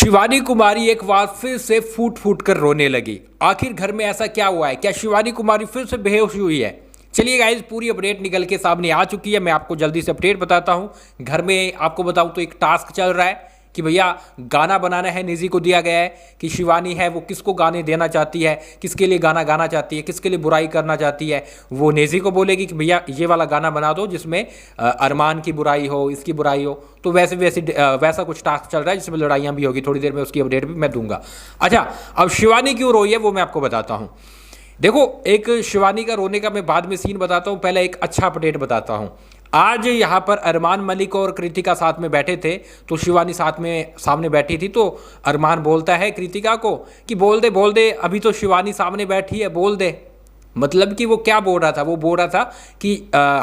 शिवानी कुमारी एक बार फिर से फूट फूट कर रोने लगी। आखिर घर में ऐसा क्या हुआ है? क्या शिवानी कुमारी फिर से बेहोश हुई है? चलिए गाइस, पूरी अपडेट निकल के सामने आ चुकी है। मैं आपको जल्दी से अपडेट बताता हूं। घर में आपको बताऊं तो एक टास्क चल रहा है कि भैया गाना बनाना है। निजी को दिया गया है कि शिवानी है वो किसको गाने देना चाहती है, किसके लिए गाना गाना चाहती है, किसके लिए बुराई करना चाहती है। वो निजी को बोलेगी कि भैया ये वाला गाना बना दो जिसमें अरमान की बुराई हो, इसकी बुराई हो। तो वैसा कुछ टास्क चल रहा है जिसमें लड़ाइयाँ भी होगी। थोड़ी देर में उसकी अपडेट भी मैं दूंगा। अच्छा, अब शिवानी क्यों रोई है वो मैं आपको बताता हूँ। देखो, एक शिवानी का रोने का मैं बाद में सीन बताता हूँ, पहले एक अच्छा अपडेट बताता हूँ। आज यहाँ पर अरमान मलिक और कृतिका साथ में बैठे थे, तो शिवानी साथ में सामने बैठी थी। तो अरमान बोलता है कृतिका को कि बोल दे, अभी तो शिवानी सामने बैठी है, बोल दे। मतलब कि वो क्या बोल रहा था? वो बोल रहा था कि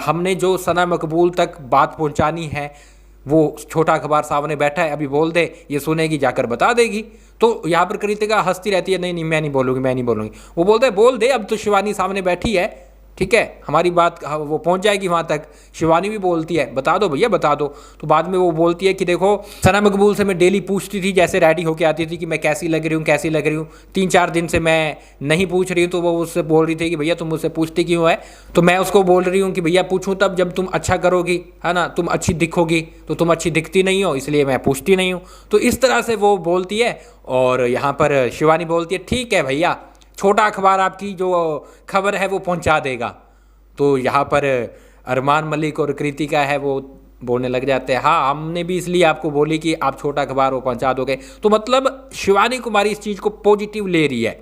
हमने जो सना मकबूल तक बात पहुंचानी है, वो छोटा अखबार सामने बैठा है, अभी बोल दे, ये सुनेगी, जाकर बता देगी। तो यहाँ पर कृतिका हंसती रहती है, नहीं नहीं मैं नहीं बोलूँगी। वो बोलता है बोल दे, अब तो शिवानी सामने बैठी है, ठीक है, हमारी बात वो पहुंच जाएगी वहाँ तक। शिवानी भी बोलती है बता दो भैया बता दो। तो बाद में वो बोलती है कि देखो, सना मकबूल से मैं डेली पूछती थी, जैसे रेडी होके आती थी कि मैं कैसी लग रही हूँ। 3-4 दिन से मैं नहीं पूछ रही हूँ। तो वो उससे बोल रही थी कि भैया तुम मुझसे पूछती क्यों है? तो मैं उसको बोल रही हूँ कि भैया पूछूँ तब जब तुम अच्छा करोगी, है ना, तुम अच्छी दिखोगी। तो तुम अच्छी दिखती नहीं हो, इसलिए मैं पूछती नहीं हूँ। तो इस तरह से वो बोलती है। और यहाँ पर शिवानी बोलती है ठीक है भैया, छोटा अखबार आपकी जो खबर है वो पहुंचा देगा। तो यहाँ पर अरमान मलिक और कृतिका है वो बोलने लग जाते हैं, हाँ हमने भी इसलिए आपको बोली कि आप छोटा अखबार वो पहुंचा दोगे। तो मतलब शिवानी कुमारी इस चीज़ को पॉजिटिव ले रही है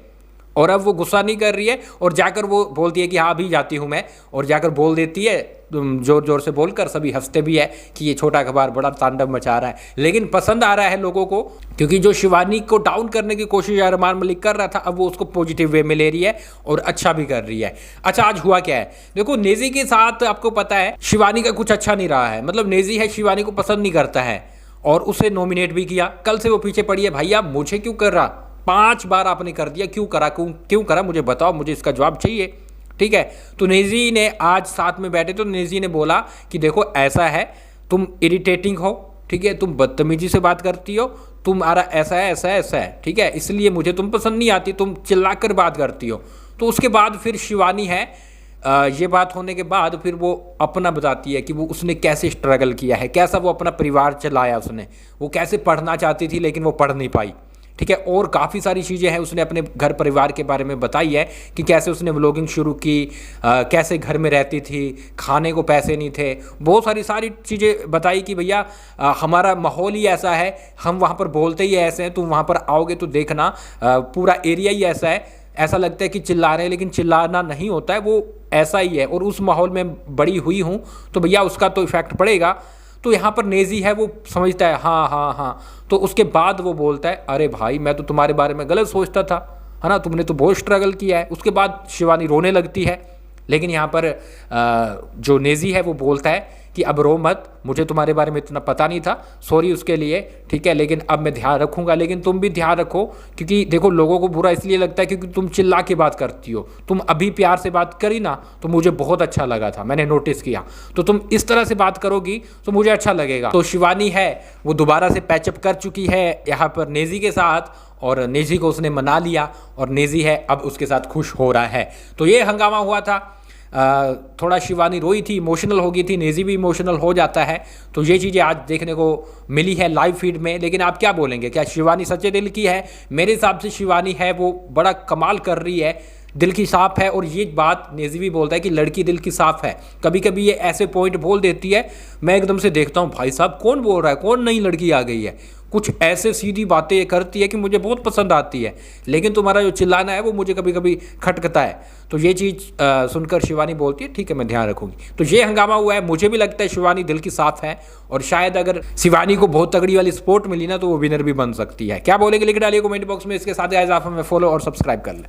और अब वो गुस्सा नहीं कर रही है। और जाकर वो बोलती है कि हाँ अभी जाती हूँ मैं, और जाकर बोल देती है जोर जोर से बोलकर। सभी हंसते भी है कि ये छोटा अखबार बड़ा तांडव मचा रहा है। लेकिन पसंद आ रहा है लोगों को, क्योंकि जो शिवानी को डाउन करने की कोशिश अरमान मलिक कर रहा था, अब वो उसको पॉजिटिव वे में ले रही है और अच्छा भी कर रही है। अच्छा, आज हुआ क्या है देखो, नेजी के साथ आपको पता है शिवानी का कुछ अच्छा नहीं रहा है। मतलब नेजी है शिवानी को पसंद नहीं करता है और उसे नॉमिनेट भी किया। कल से वो पीछे पड़ी है, भैया मुझे क्यों कर रहा, 5 बार आपने कर दिया, क्यों करा मुझे बताओ, मुझे इसका जवाब चाहिए, ठीक है। तो नेजी ने आज साथ में बैठे तो नेजी ने बोला कि देखो ऐसा है, तुम इरिटेटिंग हो, ठीक है, तुम बदतमीजी से बात करती हो, तुम्हारा ऐसा है, ठीक है, इसलिए मुझे तुम पसंद नहीं आती, तुम चिल्लाकर बात करती हो। तो उसके बाद फिर शिवानी है ये बात होने के बाद फिर वो अपना बताती है कि वो उसने कैसे स्ट्रगल किया है, कैसा वो अपना परिवार चलाया उसने, वो कैसे पढ़ना चाहती थी लेकिन वो पढ़ नहीं पाई, ठीक है। और काफ़ी सारी चीज़ें हैं उसने अपने घर परिवार के बारे में बताई है कि कैसे उसने व्लॉगिंग शुरू की, कैसे घर में रहती थी, खाने को पैसे नहीं थे, बहुत सारी चीज़ें बताई कि भैया हमारा माहौल ही ऐसा है, हम वहाँ पर बोलते ही ऐसे हैं, तुम वहाँ पर आओगे तो देखना पूरा एरिया ही ऐसा है, ऐसा लगता है कि चिल्ला रहे हैं लेकिन चिल्लाना नहीं होता है, वो ऐसा ही है। और उस माहौल में बड़ी हुई हूँ तो भैया उसका तो इफेक्ट पड़ेगा। तो यहाँ पर नेजी है वो समझता है हाँ। तो उसके बाद वो बोलता है अरे भाई मैं तो तुम्हारे बारे में गलत सोचता था, है ना, तुमने तो बहुत स्ट्रगल किया है। उसके बाद शिवानी रोने लगती है। लेकिन यहाँ पर जो नेजी है वो बोलता है कि अब रो मत, मुझे तुम्हारे बारे में इतना पता नहीं था, सॉरी उसके लिए, ठीक है, लेकिन अब मैं ध्यान रखूंगा। लेकिन तुम भी ध्यान रखो, क्योंकि देखो लोगों को बुरा इसलिए लगता है क्योंकि तुम चिल्ला के बात करती हो। तुम अभी प्यार से बात करी ना तो मुझे बहुत अच्छा लगा था, मैंने नोटिस किया, तो तुम इस तरह से बात करोगी तो मुझे अच्छा लगेगा। तो शिवानी है वो दोबारा से पैचअप कर चुकी है यहाँ पर नेजी के साथ, और नेजी को उसने मना लिया और नेजी है अब उसके साथ खुश हो रहा है। तो ये हंगामा हुआ था। थोड़ा शिवानी रोई थी, इमोशनल हो गई थी, नेजी भी इमोशनल हो जाता है। तो ये चीज़ें आज देखने को मिली है लाइव फीड में। लेकिन आप क्या बोलेंगे, क्या शिवानी सच्चे दिल की है? मेरे हिसाब से शिवानी है वो बड़ा कमाल कर रही है, दिल की साफ है। और ये बात नेजी भी बोलता है कि लड़की दिल की साफ है। कभी कभी ये ऐसे पॉइंट बोल देती है, मैं एकदम से देखता हूँ भाई साहब कौन बोल रहा है, कौन नई लड़की आ गई है, कुछ ऐसे सीधी बातें ये करती है कि मुझे बहुत पसंद आती है। लेकिन तुम्हारा जो चिल्लाना है वो मुझे कभी कभी खटकता है। तो ये चीज़ सुनकर शिवानी बोलती है ठीक है मैं ध्यान रखूंगी। तो ये हंगामा हुआ है। मुझे भी लगता है शिवानी दिल की साफ है और शायद अगर शिवानी को बहुत तगड़ी वाली सपोर्ट मिली ना तो वो विनर भी बन सकती है। क्या बोलेंगे लिख डालिए कमेंट बॉक्स में। इसके साथ गाइस आप हमें फॉलो और सब्सक्राइब कर लें।